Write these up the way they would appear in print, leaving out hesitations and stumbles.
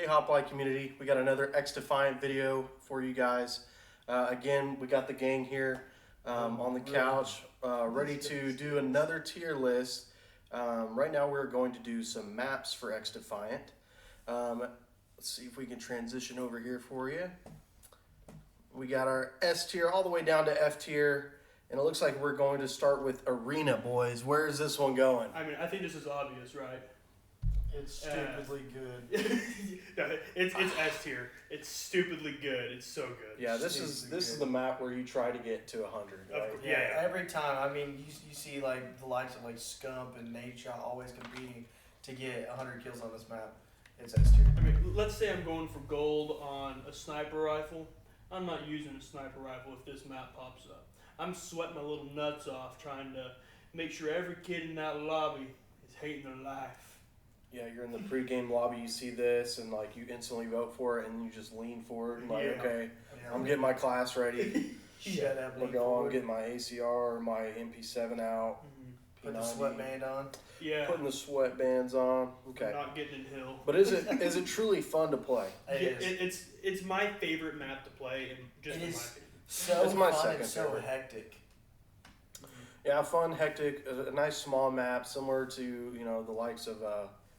Hey Hoplite community, we got another XDefiant video for you guys. Again, we got the gang here on the couch, ready to do another tier list. Right now we're going to do some maps for XDefiant. Let's see if we can transition over here for you. We got our S tier all the way down to F tier, and it looks like we're going to start with Arena, boys. Where is this one going? I mean, I think this is obvious, right? It's stupidly good. No, it's S tier. It's stupidly good. It's so good. Yeah, this is the map where you try to get to 100, right? Yeah. Every time, I mean, you see like the likes of like Scump and Nadeshot always competing to get 100 kills on this map. It's S tier. I mean, let's say I'm going for gold on a sniper rifle. I'm not using a sniper rifle if this map pops up. I'm sweating my little nuts off trying to make sure every kid in that lobby is hating their life. Yeah, you're in the pregame lobby, you see this, and like you instantly vote for it, and you just lean forward and like, okay, I'm getting my class ready. Shut up, I'm going, getting my ACR or my MP7 out. Put the sweatband on. Yeah. Putting the sweatbands on. Okay. Not getting in hill. But is it truly fun to play? It's my favorite map to play, and just in my opinion. So it's my fun second and so favorite. hectic. Yeah, fun, hectic, a nice small map, similar to the likes of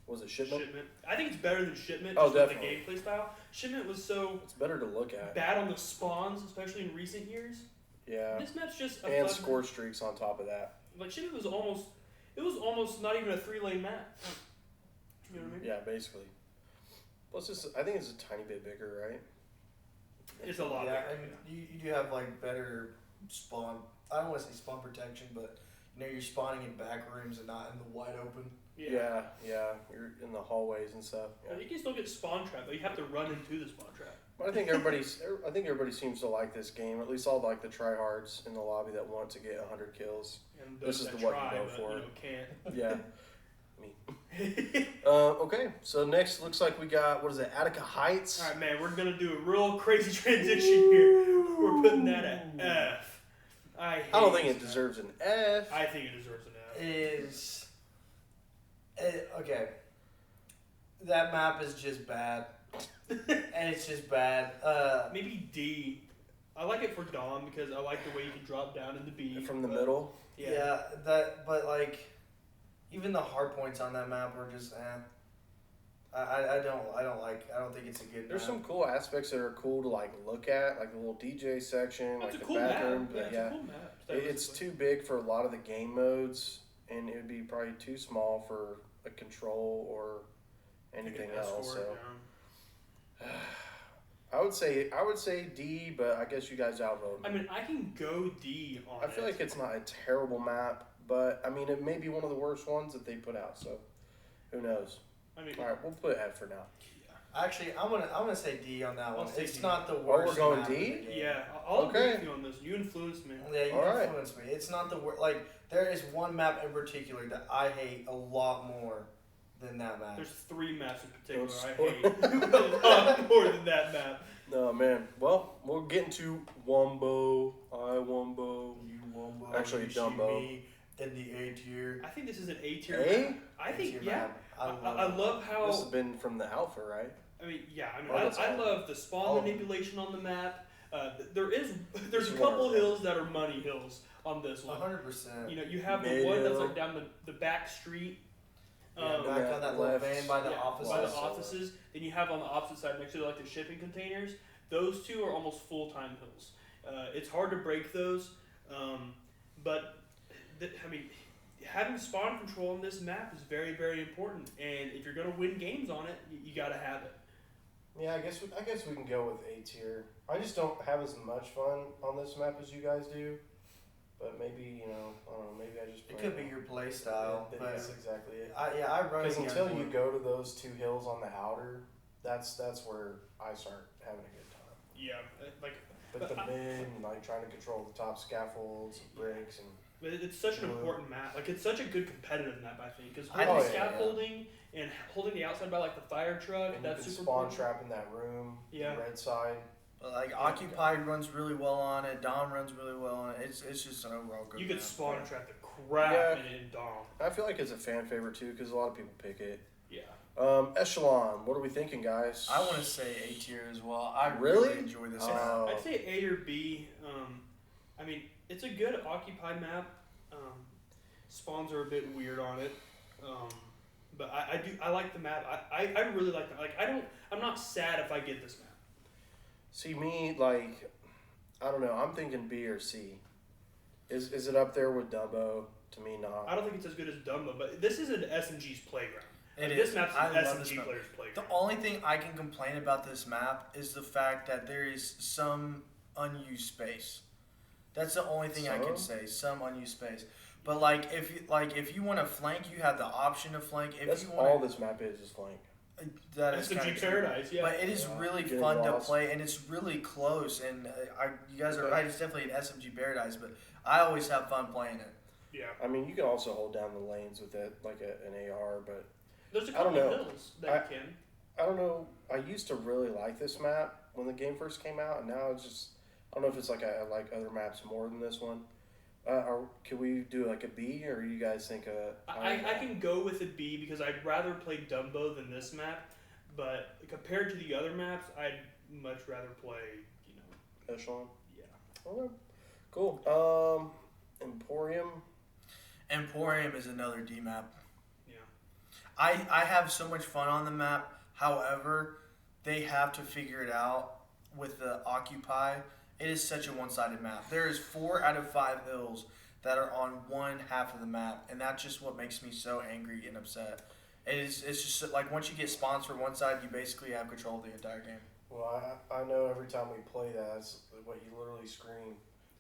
was it Shipment? I think it's better than Shipment. Oh, just with definitely. the gameplay style. Shipment was so It's better to look at. bad on the spawns, especially in recent years. Yeah. This map's just a And fun score streaks on top of that. Like Shipment was almost not even a 3-lane map. You know what I mean? Yeah, basically. Plus, I think it's a tiny bit bigger, right? It's a lot. Yeah, bigger. and you do have like better spawn. I don't want to say spawn protection, but you're spawning in back rooms and not in the wide open. Yeah. You're in the hallways and stuff. Yeah. You can still get spawn trap, but you have to run into the spawn trap. But I think everybody seems to like this game. At least all like the tryhards in the lobby that want to get 100 kills. And This those is that the one try, you go but, for. Can't. Yeah. Me. Okay, so next looks like we got, what is it, Attica Heights? All right, man, we're gonna do a real crazy transition here. We're putting that at F. I don't think it deserves an F. I think it deserves an F. Okay. That map is just bad. And it's just bad. Maybe D. I like it for Dawn because I like the way you can drop down in the B. From the middle? Yeah, but like, even the hard points on that map were just, I don't think it's a good There's map. some cool aspects that are cool to like look at, like the little DJ section, That's like a the cool bathroom. map. But Yeah, it's a cool map. It's too big for a lot of the game modes, and it would be probably too small for a control or anything else. So I would say D, but I guess you guys outvote me. I mean, I can go D on it. I feel like it's not a terrible map, but I mean, it may be one of the worst ones that they put out. So who knows? I mean, all right, we'll put F for now. Actually, I'm gonna say D on that one. It's not the Oh, worst. we're going map D? in the game. yeah, I'll agree with you on this. You influenced me. Yeah, you All right. influenced me. It's not the worst. Like, there is one map in particular that I hate a lot more than that map. There's 3 maps in particular Don't I spoil- hate a lot more than that map. No, man. Well, we'll get into Wumbo. Wumbo. You wombo, Actually, you Dumbo. see me in the A tier. I think this is an A tier A? map. I think, A-tier yeah. map. I love how. This has been from the alpha, right? I mean, yeah. I mean, Oh, that's I all. love the spawn Oh. manipulation on the map. There's It's a couple wonderful. hills that are money hills on this one. 100%. You know, you have the one that's Mid-hill. like down the back street. Yeah, back that on that little left- van by the Yeah, office. by the offices. Then you have on the opposite side next to like the shipping containers. Those two are almost full-time hills. It's hard to break those, but I mean, having spawn control on this map is very, very important. And if you're gonna win games on it, you gotta have it. Yeah, I guess we can go with A tier. I just don't have as much fun on this map as you guys do. But maybe, I don't know, maybe I just It play could be your play style, but that's exactly it. I run Because against until you one. go to those 2 hills on the outer, that's where I start having a good time. Yeah, like. But the mid and like trying to control the top scaffolds, bricks, and But it's such an Blue. important map. Like, it's such a good competitive map, I think. Because I holding think- scaffolding and holding the outside by, like, the fire truck, and you that's can super spawn important. trap in that room. Yeah. The red side. Like Occupied runs really well on it. Dom runs really well on it. It's just an overall good. You could map. spawn trap the crap Yeah. in Dom. I feel like it's a fan favorite too because a lot of people pick it. Yeah. Echelon, what are we thinking, guys? I want to say A tier as well. I Really? really enjoy this Oh. map. I'd say A or B. I mean, it's a good occupy map. Spawns are a bit weird on it. But I like the map. I really like that. Like I'm not sad if I get this map. See, me, like, I don't know. I'm thinking B or C. Is it up there with Dumbo? To me, not. I don't think it's as good as Dumbo, but this is an SMG's playground. It Like, is. This map's I an love this SMG map. player's playground. The only thing I can complain about this map is the fact that there is some unused space. That's the only thing I can say. Some unused space. But if you want to flank, you have the option to flank. If That's you all want this map is flank. that is kind SMG of true. Paradise, yeah. But it is Yeah. really Getting fun lost. to play, and it's really close. And you guys are Okay. right. It's definitely an SMG Paradise, but I always have fun playing it. Yeah. I mean, you can also hold down the lanes with it, like an AR, but There's a I don't couple of know. hills that you can. I don't know. I used to really like this map when the game first came out, and now it's just, I don't know if it's like I like other maps more than this one. Can we do like a B, or you guys think I can go with a B because I'd rather play Dumbo than this map, but compared to the other maps, I'd much rather play, Echelon? yeah. Okay. Cool. Emporium. Emporium is another D map. Yeah. I have so much fun on the map. However, they have to figure it out with the Occupy. It is such a one-sided map. There is 4 out of 5 hills that are on one half of the map, and that's just what makes me so angry and upset. It's just like once you get spawns for one side, you basically have control of the entire game. Well, I know every time we play that's what you literally scream.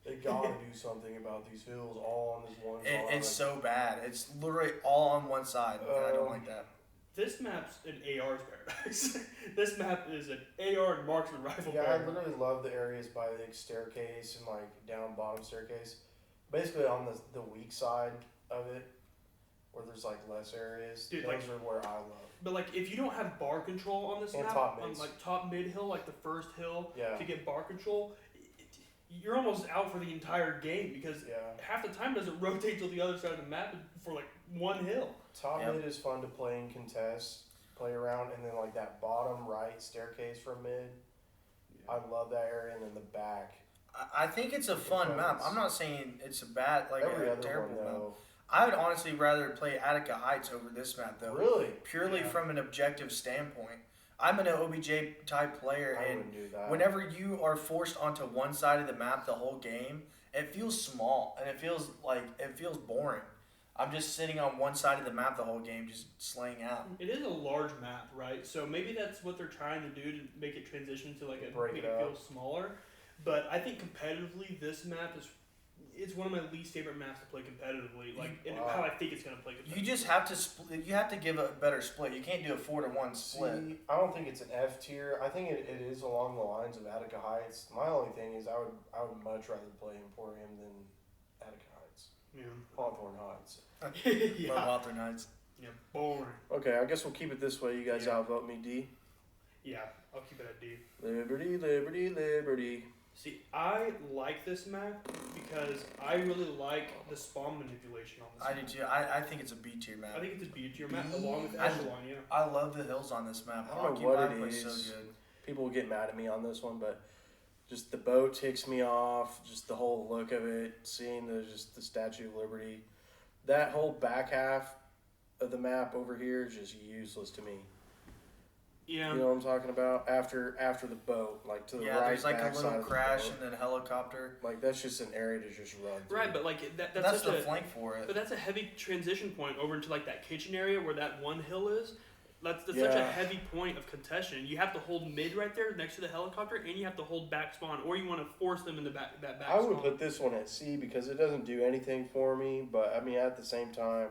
They gotta do something about these hills all on this one side. It's so bad. It's literally all on one side, and I don't like that. This map's an AR's paradise. This map is an AR and marksman rifle Yeah, I paradise. literally love the areas by the staircase and like down bottom staircase. Basically on the weak side of it, where there's like less areas. Dude, those like- are where I love. But like, if you don't have bar control on this And map, top on mids. like top mid hill, like the first hill Yeah. to get bar control, you're almost out for the entire game because Yeah. half the time doesn't rotate to the other side of the map for like one hill. Top Yep. mid is fun to play and contest, play around, and then like that bottom right staircase from mid. I love that area, and then the back. I think it's a fun map. I'm not saying it's a bad, like Every a other terrible one map. though. I would honestly rather play Attica Heights over this map, though. Really? Purely Yeah. from an objective standpoint. I'm an OBJ type player, I and wouldn't do that. whenever you are forced onto one side of the map the whole game, it feels small and it feels boring. I'm just sitting on one side of the map the whole game, just slaying out. It is a large map, right? So maybe that's what they're trying to do to make it transition to like Break make it it feel up. smaller. But I think competitively, this map it's one of my least favorite maps to play competitively. Like and Wow. how I think it's gonna play competitively. You just have to you have to give a better split. You can't do a 4-to-1 split. See, I don't think it's an F tier. I think it is along the lines of Attica Heights. My only thing is I would much rather play Emporium than Attica Heights. Yeah. Hawthorne Heights. Yeah. Love Walter Knights. Yeah. Boring. Okay, I guess we'll keep it this way. You guys Yeah. outvote me, D. Yeah. I'll keep it at D. Liberty, liberty, liberty. See, I like this map because I really like the spawn manipulation on this I map. do too. I think it's a B tier map. I think it's a B tier map B? along with I- Echelon, yeah. I love the hills on this map. I don't know Occupy what it plays is. so good. People will get mad at me on this one, but just the boat ticks me off. Just the whole look of it, seeing the Statue of Liberty. That whole back half of the map over here is just useless to me. Yeah. You know what I'm talking about? After the boat, like to the Yeah, right there's like a back side little of the crash boat. and then helicopter. Like that's just an area to just run through. Right, but like that's That's such the a flank for it. but that's a heavy transition point over into like that kitchen area where that one hill is. That's such a Yeah. heavy point of contention. You have to hold mid right there next to the helicopter, and you have to hold back spawn, or you want to force them in the back I would spawn. put this one at C because it doesn't do anything for me. But I mean, at the same time,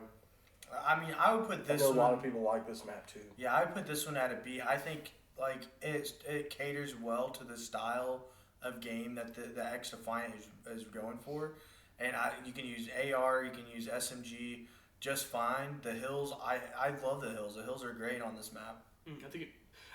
I mean, I would put I this know a one. lot of people like this map too. Yeah, I would put this one at a B. I think like it caters well to the style of game that the XDefiant is going for, and you can use AR, you can use SMG just fine. The hills, I love the hills. The hills are great on this map.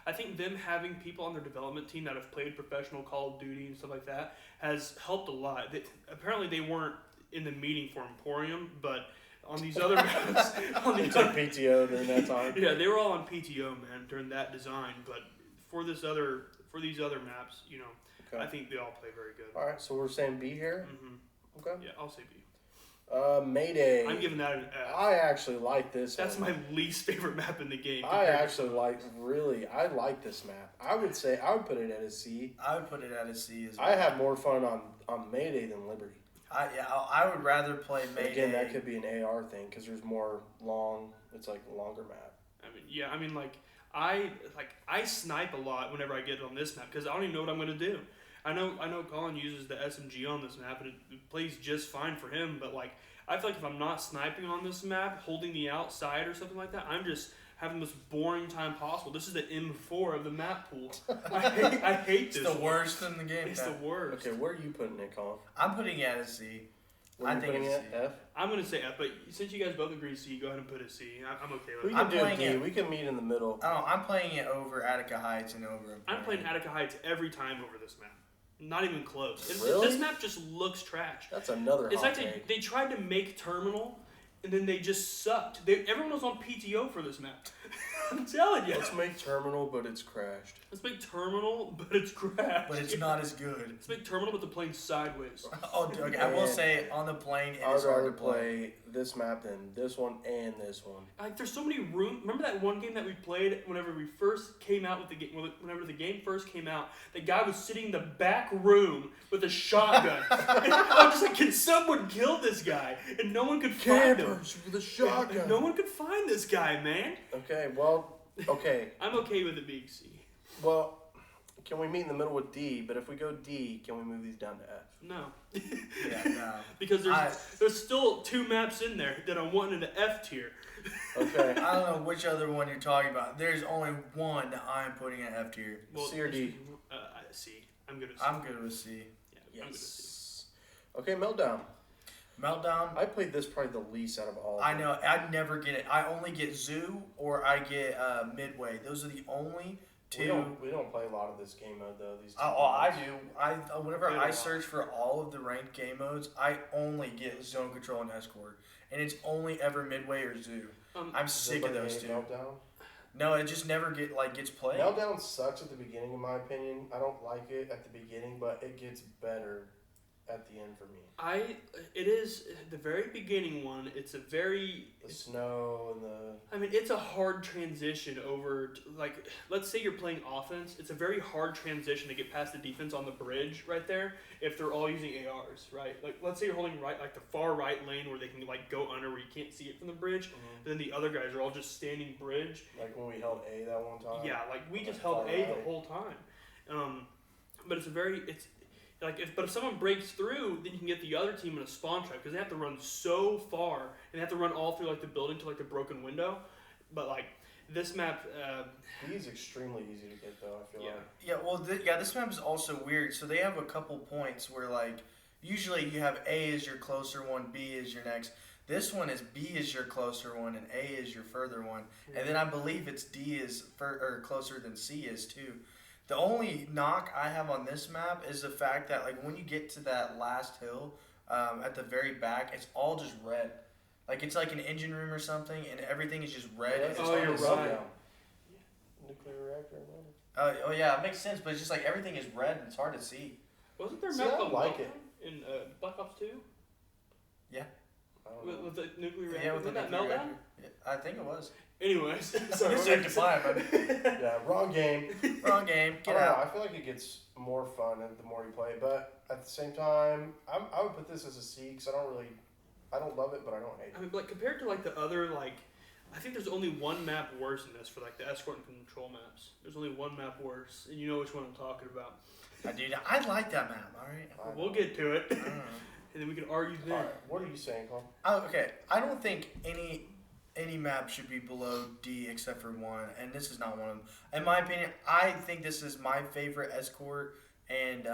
I think them having people on their development team that have played professional Call of Duty and stuff like that has helped a lot. Apparently, they weren't in the meeting for Emporium, but on these other maps, on You the took PTO during that time. yeah, they were all on PTO, man, during that design. But for these other maps, you know, Okay. I think they all play very good. All right, so we're saying B here. Mm-hmm. Okay. Yeah, I'll say B. Mayday. I'm giving that an F. I actually like this. That's one. my least favorite map in the game. I compared to actually some like others. I like this map. I would put it at a C. I would put it at a C as well. I have more fun on Mayday than Liberty. I would rather play But Mayday. again, that could be an AR thing because there's more long. It's like a longer map. I mean, I snipe a lot whenever I get on this map because I don't even know what I'm gonna do. I know Colin uses the SMG on this map and it plays just fine for him, but like I feel like if I'm not sniping on this map, holding the outside or something like that, I'm just having the most boring time possible. This is the M4 of the map pool. I hate this. It's the worst in the game. It's the worst. Okay, where are you putting it, Colin? I'm putting it at a C. Where are you putting it's it? C. F. I'm gonna say F, but since you guys both agree C, go ahead and put a C. I'm okay We with can it. do playing D. it- We can meet in the middle. Oh, I'm playing it over Attica Heights and over. I'm playing Attica Heights every time over this map. Not even close. Really? This map just looks trash. That's another It's hot like take. they tried to make Terminal, and then they just sucked. Everyone was on PTO for this map. I'm telling you. Let's make Terminal, but it's crashed. Let's make Terminal, but it's crashed. But it's not as good. Let's make Terminal, but the plane's sideways. Oh, okay. I will Man. say on the plane, it I is would hard rather to play. play this map than this one and this one. Like, there's so many room. Remember that one game that we played whenever we first came out with the game? Whenever the game first came out, the guy was sitting in the back room with a shotgun. And I'm just like, can someone kill this guy? And no one could find him. Campers with a shotgun. And no one could find this guy, man. Okay, well, okay. I'm okay with it being C. Well, can we meet in the middle with D? But if we go D, can we move these down to F? No. Yeah, no. Because there's still two maps in there that I'm wanting in the F tier. Okay. I don't know which other one you're talking about. There's only one that I'm putting at F tier. C or D? C. I'm good with C. I'm good with C. Yeah, I'm good with C. Okay, Meltdown. Meltdown. I played this probably the least out of all of I them. know. I never get it. I only get Zoo or I get Midway. Those are the only two. We don't play a lot of this game mode though. These two I games. do. Whenever Play it a I lot. search for all of the ranked game modes, I only get Zone Control and Escort, and it's only ever Midway or Zoo. I'm Does sick of anybody those hate two. Meltdown. No, it just never gets played. Meltdown sucks at the beginning, in my opinion. I don't like it at the beginning, but it gets better at the end for me. It is the very beginning one. It's a very. The snow and the. I mean, it's a hard transition over. Like, let's say you're playing offense. It's a very hard transition to get past the defense on the bridge right there. If they're all using ARs, right? Like, let's say you're holding right, like the far right lane where they can like go under where you can't see it from the bridge. But then the other guys are all just standing bridge. Like when we held A that one time. Yeah, like we On just the held far A right. the whole time. But it's like but if someone breaks through, then you can get the other team in a spawn trap because they have to run so far and they have to run all through like the building to like the broken window. But like this map, B is extremely easy to get though. I feel yeah. like. Yeah, well, this map is also weird. So they have a couple points where, like, usually you have A is your closer one, B is your next. This one is B is your closer one, and A is your further one. And then I believe it's D is closer than C is too. The only knock I have on this map is the fact that, like, when you get to that last hill at the very back, it's all just red. Like, it's like an engine room or something, and everything is just red. Yeah, It's it's Oh, hard you're to like see. right. Nuclear reactor. Man. Oh yeah, it makes sense, but it's just like everything is red and it's hard to see. Wasn't there a See, map I called like Meltdown in Black Ops 2 I don't know. with the nuclear reactor? Yeah, with the Wasn't that nuclear Meltdown? reactor. Yeah, I think it was. Anyways, sorry. It's we're XDefiant, gonna- baby. Yeah, wrong game. Wrong game. I Get don't know, out. I feel like it gets more fun the more you play, but at the same time, I would put this as a C because I don't love it, but I don't hate I it. mean, like compared to like the other like, I think there's only one map worse than this for like the escort and control maps. There's only one map worse, and you know which one I'm talking about. Dude, I like that map. All right. I We'll know. get to it, I don't know. and then we can argue All then. right, what are you saying, Colin? Oh, okay. I don't think any map should be below D except for one, and this is not one of them. In my opinion, I think this is my favorite escort and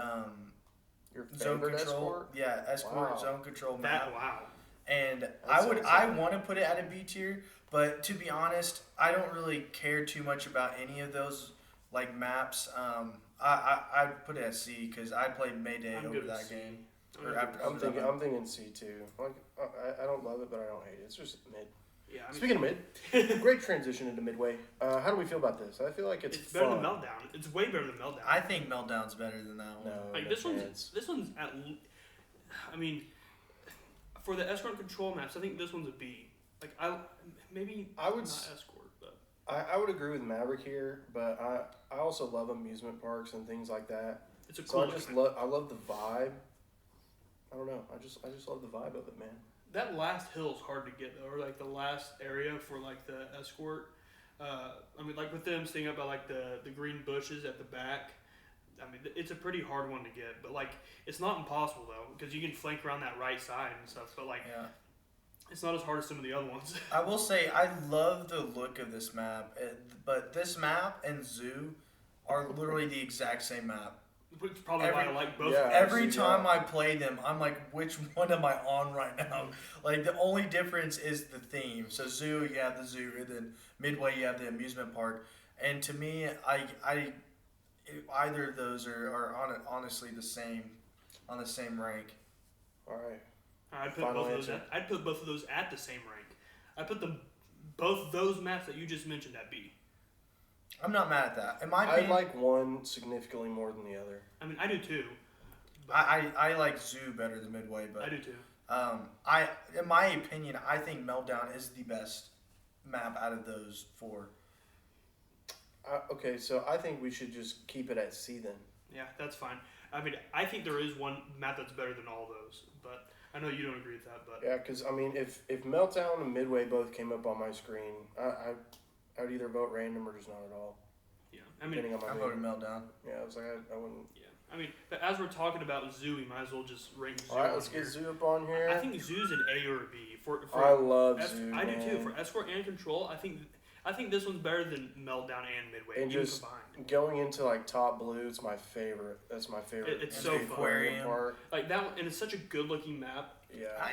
Your zone favorite control. escort? Yeah, escort Wow. zone control map. That wow. And That's I awesome. want to put it at a B tier, but to be honest, I don't really care too much about any of those like maps. I'd put it at C because I played Mayday I'm over good with that C. game. Or after I'm seven. thinking C2. Like, I don't love it, but I don't hate it. It's just mid. Yeah. I mean, Speaking of mid, great transition into midway. How do we feel about this? I feel like it's better fun. than Meltdown. It's way better than Meltdown. I think Meltdown's better than that one. No, Like no this chance. one's I mean, for the escort control maps, I think this one's a B. Like I would not escort, but I would agree with Maverick here, but I also love amusement parks and things like that. it's a So cool. I love the vibe. I don't know. I just love the vibe of it, man. That last hill is hard to get though, or like the last area for like the escort. I mean, like with them staying up by like the green bushes at the back. I mean, it's a pretty hard one to get, but like it's not impossible though because you can flank around that right side and stuff. But like, Yeah. it's not as hard as some of the other ones. I will say I love the look of this map, but this map and Zoo are literally the exact same map. Which is probably why I like both. Yeah. Every actually, time yeah. I play them, I'm like, which one am I on right now? Like, the only difference is the theme. So, Zoo, you have the zoo, and then Midway, you have the amusement park. And to me, either of those are honestly the same, on the same rank. All right. I'd put Final both of those. answer. I'd put both of those at the same rank. I put both those maps that you just mentioned at B. I'm not mad at that. In my I opinion, like one significantly more than the other. I mean, I do too. I like Zoo better than Midway, but I do too. in my opinion, I think Meltdown is the best map out of those four. Okay, so I think we should just keep it at C then. Yeah, that's fine. I mean, I think there is one map that's better than all those, but I know you don't agree with that. But Yeah, because I mean, if Meltdown and Midway both came up on my screen, I would either vote random or just not at all. yeah, I mean, Depending on I my voted mood. Meltdown. Yeah, I was like, I wouldn't. yeah, I mean, but as we're talking about Zoo, we might as well just rank Zoo. All right, on let's here. get Zoo up on here. I think Zoo's an A or a B for I love Es- Zoo. I do too. man. For escort and control, I think this one's better than Meltdown and Midway, And even just- combined. Going into like top blue, it's my favorite. That's my favorite. It's And so the fun. aquarium. Part. Like that one, and it's such a good looking map. Yeah. I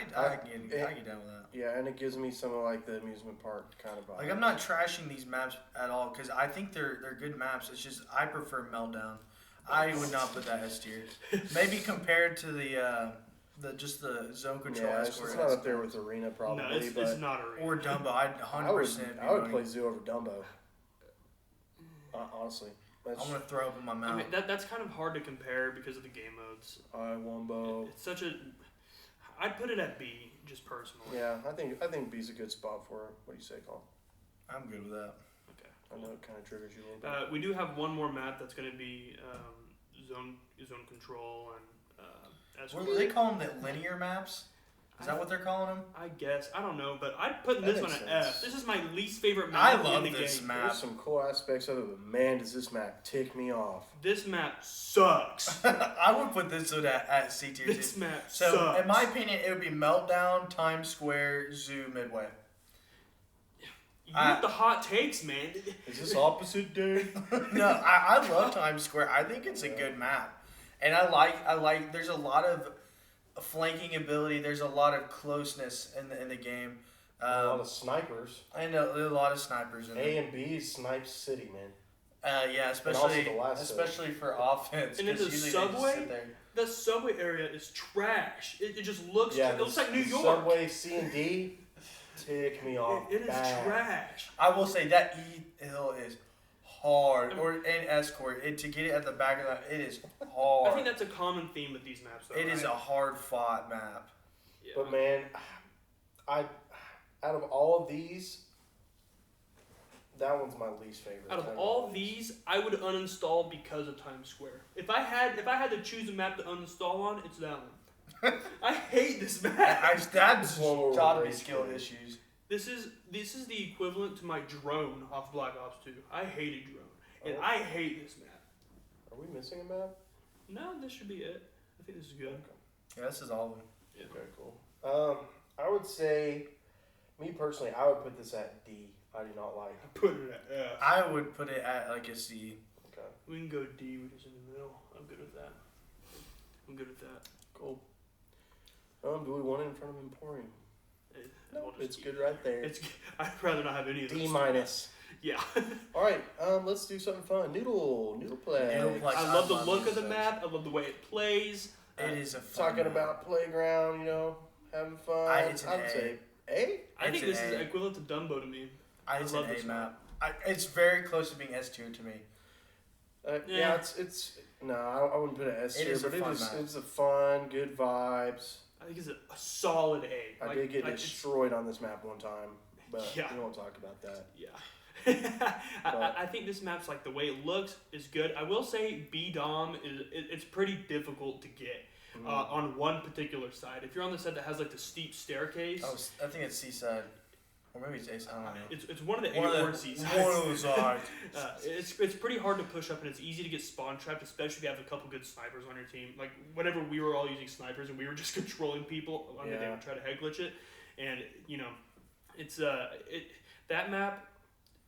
get down with that. Yeah, and it gives me some of like the amusement park kind of vibe. Like, I'm not trashing these maps at all because I think they're good maps. It's just I prefer Meltdown. I would not put that S tier. Maybe compared to the zone control Yeah, it's escort just not up there with Arena probably, No, it's but not a or Dumbo. I'd 100%. I would play Zoo over Dumbo. Honestly, that's I'm gonna throw up in my I mouth. mean, that's kind of hard to compare because of the game modes. Wombo. It's such a. I'd put it at B, just personally. Yeah, I think B's a good spot for it. What do you say, Colin? I'm good with that. Okay. I know it kind of triggers you a little bit. We do have one more map that's going to be zone control and escort. What do they call them? The linear maps? Is that what they're calling them? I guess I don't know, but I'd put That this one makes at sense. F. This is my least favorite I map love in the this game. map. There's some cool aspects of it, but man, does this map tick me off. This map sucks. I would put this one at C tier This too. map So, sucks. in my opinion, it would be Meltdown, Times Square, Zoo, Midway. You with the hot takes, man. Is this opposite day? No, I love Times Square. I think it's a good map, and I like. There's a lot of flanking ability. There's a lot of closeness in the game. A lot of snipers. I know there's a lot of snipers in A there. and B snipe city, man. Yeah, also especially the last especially for offense. And in 'cause the usually they just subway? sit there. The subway area is trash. It just looks. Yeah, it looks like the New York. Subway C and D tick me off. It is bad. trash. I will say that E hill is hard, or an escort. To get it at the back of that, it is hard. I think that's a common theme with these maps, though. It is a right? hard fought map. Yeah. But man, out of all of these, that one's my least favorite. Out of all these, I would uninstall because of Times Square. If I had to choose a map to uninstall on, it's that one. I hate this map. That's One more gotta be race skill game. issues. This is the equivalent to my drone off Black Ops 2. I hated drone, and Oh. I hate this map. Are we missing a map? No, this should be it. I think this is good. Yeah, this is all of them. Yeah. Okay, cool. I would say, me personally, I would put this at D. I do not like. I put it at F. I would put it at like a C. Okay, We can go D, which is in the middle. I'm good with that. I'm good with that. cool. Do we want it in front of Emporium? We'll No, just it's keep good it. right there. I'd rather not have any of those. D minus. Yeah. All right, let's do something fun. Noodle play. Noodle play. I love the love look of the these map. I love the way it plays. It is a fun Talking map. about playground, having fun. It's an I'd A. say A. I think It's this an is A. equivalent to Dumbo to me. It's love an this A map. It's very close to being S tier to me. Yeah, it's no, I wouldn't put it S It tier, is a but fun it's map. it's a fun, good vibes. I think it's a solid A. I did get it's- destroyed on this map one time, but Yeah. we won't talk about that. Yeah. I think this map's like the way it looks is good. I will say B Dom it's pretty difficult to get on one particular side. If you're on the side that has like the steep staircase, Oh, I think it's Seaside. Or maybe it's Ace. I don't know. it's one of the A One or of C the sides. one of those sides. It's pretty hard to push up and it's easy to get spawn trapped, especially if you have a couple good snipers on your team. Like whenever we were all using snipers and we were just controlling people, they would try to head glitch it, and it's that map.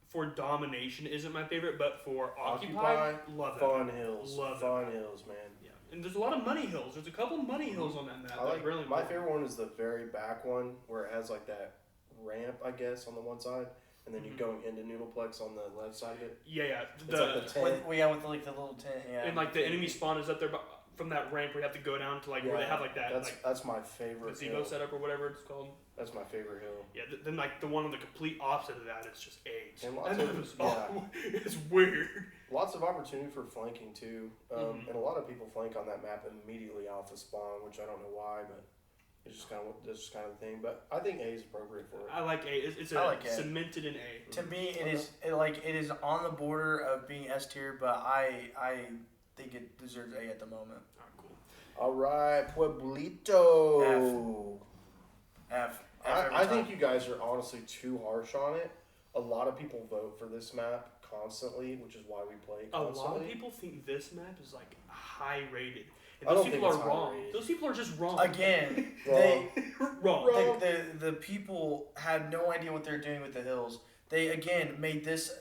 For domination isn't my favorite, but for occupy love that. Fun hills, Love fun that. hills, man. Yeah, and there's a lot of money hills. There's a couple money hills on that map. I like really my favorite one is the very back one where it has like that ramp, I guess, on the one side, and then you going into Noodleplex on the left side of it. Yeah. It's like the tent. With like the little tent. Yeah. And like the enemy spawn is up there from that ramp where you have to go down to like where they have like that That's my favorite gazebo hill. setup or whatever it's called. That's my favorite hill. Yeah, then like the one on the complete opposite of that is just AIDS. And lots of it's weird. Lots of opportunity for flanking too, and a lot of people flank on that map immediately off the spawn, which I don't know why, but it's just kind of the thing. But I think A is appropriate for it. I like A. It's cemented in A. To me, it is on the border of being S tier, but I think it deserves A at the moment. Alright, cool. All right, Pueblito. F. I think you guys are honestly too harsh on it. A lot of people vote for this map constantly, which is why we play constantly. A lot of people think this map is like high rated. And I those don't people think are it's wrong. high-rated. Those people are just wrong. Again, Wrong. wrong. the people had no idea what they're doing with the hills. They again made this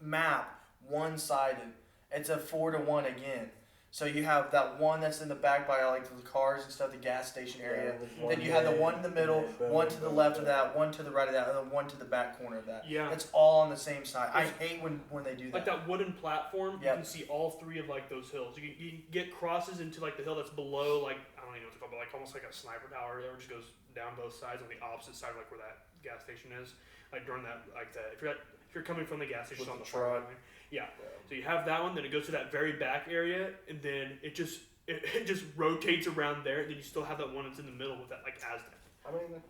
map one-sided. It's a 4-to-1 again. So you have that one that's in the back by like the cars and stuff, the gas station area. Then you have the one in the middle, one to the left of that, one to the right of that, and then one to the back corner of that. Yeah. It's all on the same side. I hate when they do that. Like that wooden platform, Yep. you can see all three of like those hills. You can get crosses into like the hill that's below, like I don't even know what it's called, but like almost like a sniper tower that just goes down both sides on the opposite side, like where that gas station is. Like during that, like if you're coming from the gas station With on the the far truck. line. Yeah. So you have that one, then it goes to that very back area, and then it just rotates around there. And then you still have that one that's in the middle with that like Aztec. I mean,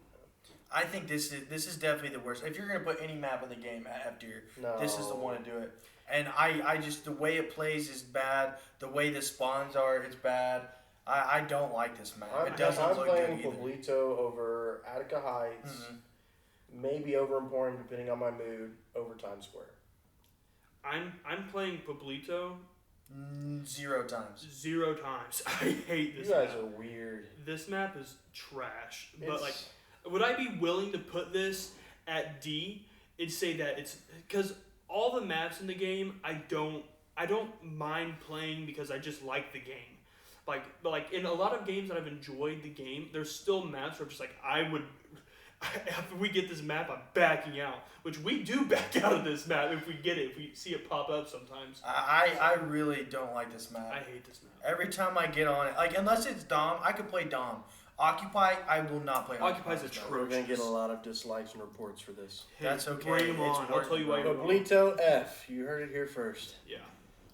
I think this is definitely the worst. If you're gonna put any map in the game at F tier, no. this is the one to do it. And I just the way it plays is bad. The way the spawns are, it's bad. I don't like this map. It doesn't I'm look playing good either. Pueblito over Attica Heights, maybe over Emporium, depending on my mood, over Times Square. I'm playing Pueblito 0 times. 0 times. I hate this You guys map. are weird. This map is trash. But It's- like, would I be willing to put this at D and say that it's because all the maps in the game I don't mind playing because I just like the game. But in a lot of games that I've enjoyed the game, there's still maps where I'm just like after we get this map, I'm backing out. Which we do back out of this map if we get it, if we see it pop up sometimes. I really don't like this map. I hate this map. Every time I get on it, like unless it's Dom, I could play Dom. Occupy, I will not play Occupy's this map. We're gonna get a lot of dislikes and reports for this. Hey, That's okay. Bring them It's on. I'll tell you why working, you're wrong. Pueblito F. You heard it here first. Yeah.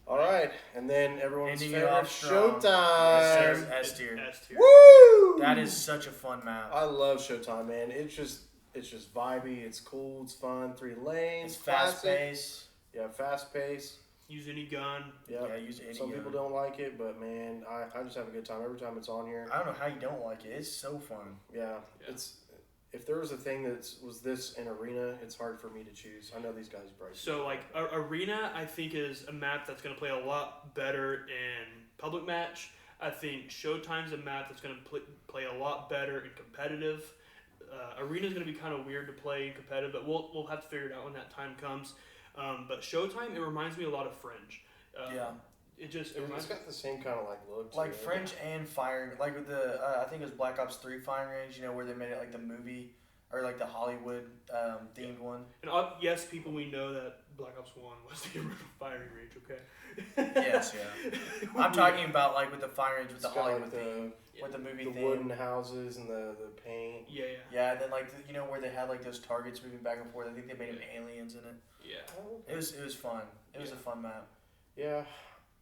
All right, and then everyone's Ending it favorite, off strong. Showtime. S tier. S tier. Woo! That is such a fun map. I love Showtime, man. It's just vibey. It's cool. It's fun. 3 lanes. It's fast classic. pace. Yeah, fast pace. Use any gun. Yep. Yeah, use any Some gun. people don't like it, but man, I just have a good time every time it's on here. I don't know how you don't like it. It's so fun. Yeah, it's if there was a thing that was this in Arena, it's hard for me to choose. I know these guys break. So like Arena, I think is a map that's going to play a lot better in public match. I think Showtime's a map that's going to play a lot better in competitive. Arena's going to be kind of weird to play in competitive, but we'll have to figure it out when that time comes. But Showtime, it reminds me a lot of Fringe. Yeah. It It's reminds me. got the same kind of like look. Like to it. Fringe and Firing, like with the I think it was Black Ops 3 Firing Range, you know, where they made it like the movie or like the Hollywood themed one. And yes, people, we know that Black Ops 1 was the original firing range, okay? Yes, yeah. I'm talking about like with the firing range with the It's got, Hollywood like, theme, with the movie the theme. wooden houses and the paint. Yeah. Yeah, and then like you know where they had like those targets moving back and forth. I think they made them aliens in it. Yeah. It was fun. It was a fun map. Yeah,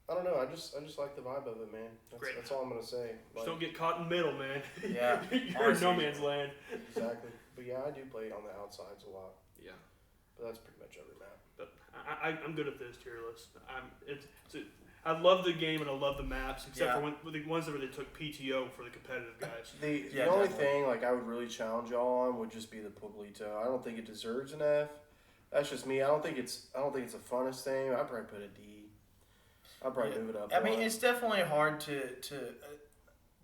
I don't know. I just like the vibe of it, man. Great. That's all I'm gonna say. Just don't get caught in the middle, man. Yeah, You're in no man's land. Exactly. But yeah, I do play it on the outsides a lot. Yeah. But that's pretty much every map. But I'm good at this tier list. I love the game and I love the maps, except for the ones that really took PTO for the competitive guys. The only thing like I would really challenge y'all on would just be the Pueblito. I don't think it deserves an F. That's just me. I don't think it's the funnest thing. I'd probably put a D. I'd probably move it up. I mean, it's definitely hard to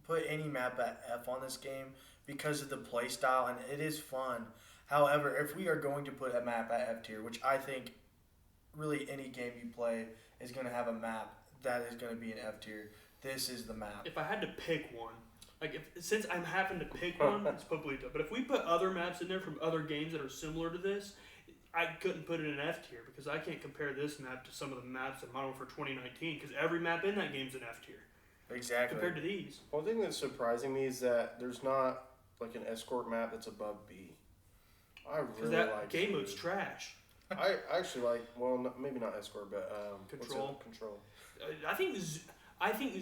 put any map at F on this game because of the play style, and it is fun. However, if we are going to put a map at F tier, which I think really any game you play is going to have a map that is going to be an F tier, this is the map. If I had to pick one, since I'm having to pick one, it's Pueblito. But if we put other maps in there from other games that are similar to this, I couldn't put it in F tier because I can't compare this map to some of the maps in Modern Warfare 2019 because every map in that game's an F tier. Exactly. Compared to these. One thing that's surprising me is that there's not like an escort map that's above B. I really that like game Zoo. mode's trash. I actually like maybe not escort, but Control. Control. I think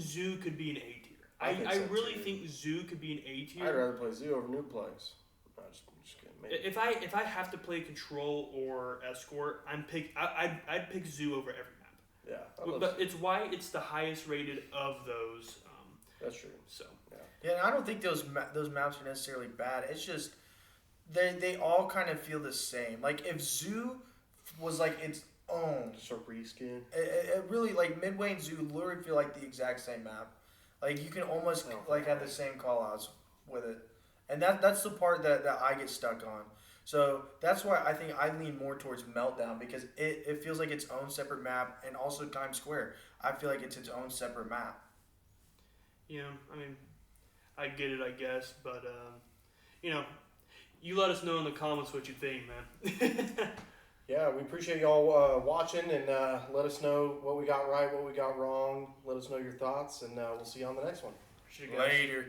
Zoo could be an A tier. I think I so, really too. think Zoo could be an A tier. I'd rather play Zoo over Newplex. No, just kidding. Maybe. If I have to play Control or Escort, I'd pick Zoo over every map. Yeah, But it's why it's the highest rated of those. That's true. So Yeah, and I don't think those maps are necessarily bad. It's just they all kind of feel the same. Like if Zoo was like its own, Just a reskin. it really like Midway and Zoo literally feel like the exact same map. Like you can almost like have the same call outs with it. And that's the part that I get stuck on. So that's why I think I lean more towards Meltdown because it feels like its own separate map, and also Times Square. I feel like it's its own separate map. yeah, I mean, I get it, I guess, but you let us know in the comments what you think, man. Yeah, we appreciate y'all watching, and let us know what we got right, what we got wrong. Let us know your thoughts, and we'll see you on the next one. Appreciate it, guys. Later.